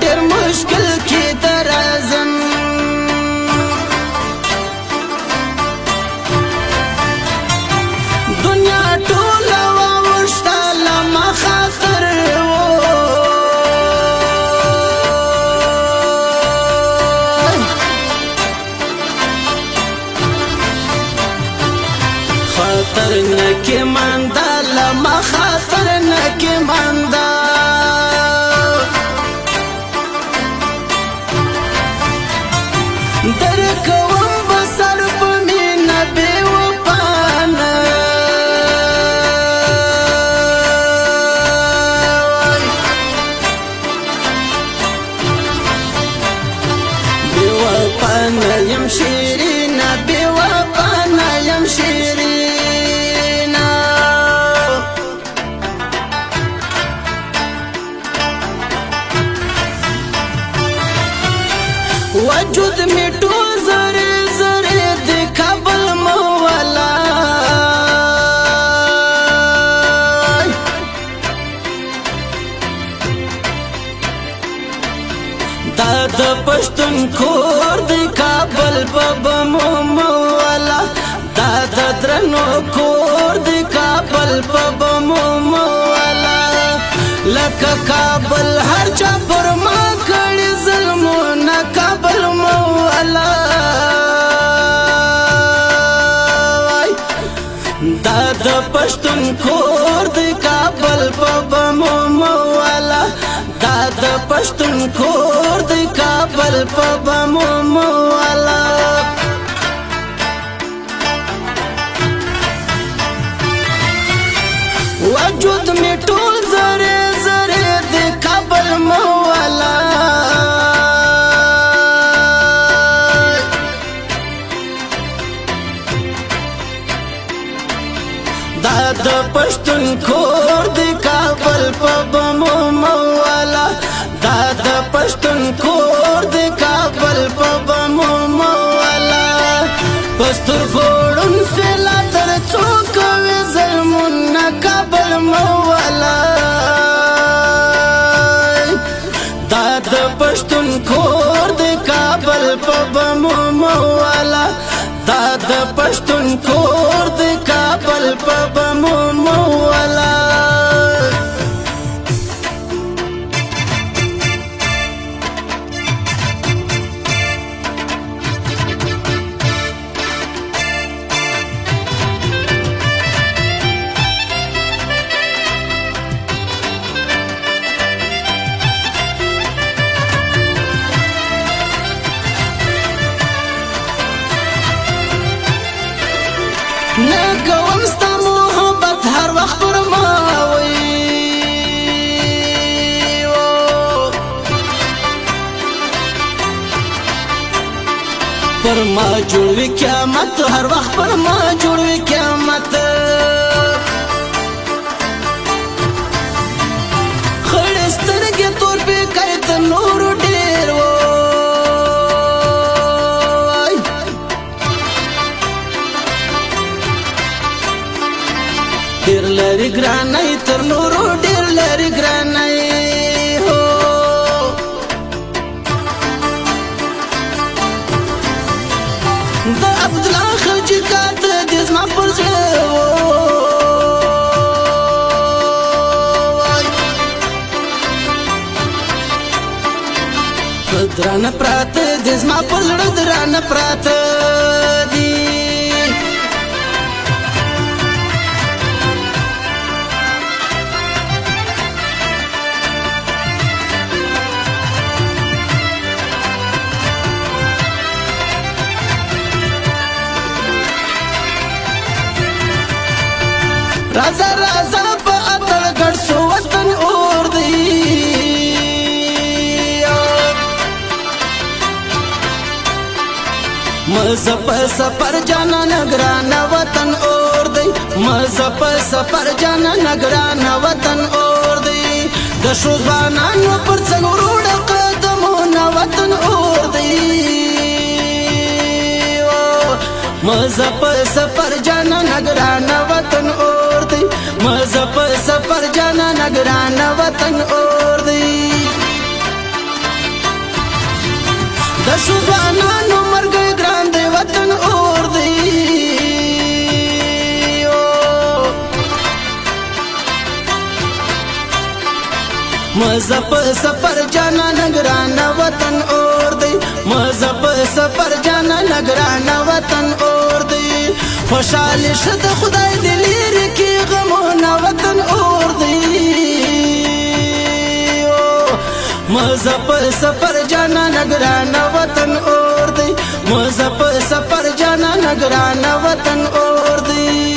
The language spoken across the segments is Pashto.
ډېر مشکل کې درازم دنیا ټوله واوښته له ما خاطر خاطر نکې مانده له ما خاطر نکې مانده درکوم بسر په مینه بې وفانه بې وفانه یم شیرینه بې وفانه یم شیرینه وجود می ټول زره زره د کابل مولا دا د پښتون کور د کابل په مولا دا د درنو کور د کابل په مولا لکه کابل هر چا پر ما کړي ظلمونه کابل مولا دا د پښتون کور د کابل په مولا دا د پښتون کور د کابل په مولا وجود می ټول زره زره د کابل مولا دا د پښتون کور د کابل په مولا دا د پښتون کور د کابل په مولا پستر ګورن سلا تر څوک وې ظلمونه کابل مولا دا د پښتون کور د کابل په مولا دا د پښتون کور د کابل په مولا نکوم ستا محبت هر وخت پر ما وي پر ما جوړوي قیامت هر وخت پر ما جوړوي قیامت خړې سترګې تور پې کوي تر نورو ډېر ډېر لري ګرانۍ تر نورو ډېر لري ګرانۍ هو د عبدالله خلجي کاته دې زما پر زړه درانه پراته دې زما پر زړه درانه پراته دي رازا رازا په اتل ګډ سو وطن اور دی مزه په سفر جانا نگران وطن اور دی مزه په سفر جانا نگران وطن اور دی د شو ځوانانو پر څنګ وروړ قدمونه وطن اور دی مزه په سفر جانا نگران وطن اور دی مزه په سفر جانا نگران وطن اور دی شو ځوانانو مرګ ګران دی وطن اور دی مذهب سفر جانا نگران وطن اور دی مذهب سفر جانا نگران وطن اور دی خوشحال شد خدای دی لیر کی غمون وطن اور دی مذهب سفر جانا نگران وطن اور دی مذهب سفر جانا نگران وطن اور دی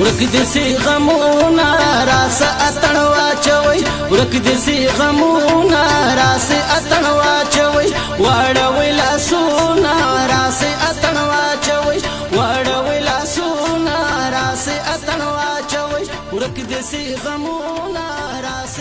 ورک دسی غمونا راس اتن واچوي ورک دسی غمونا راس اتن واچوي واړوي لاسونه راس اتن واچوي واړوي لاسونه راس اتن واچوي ورک دسی غمونا راس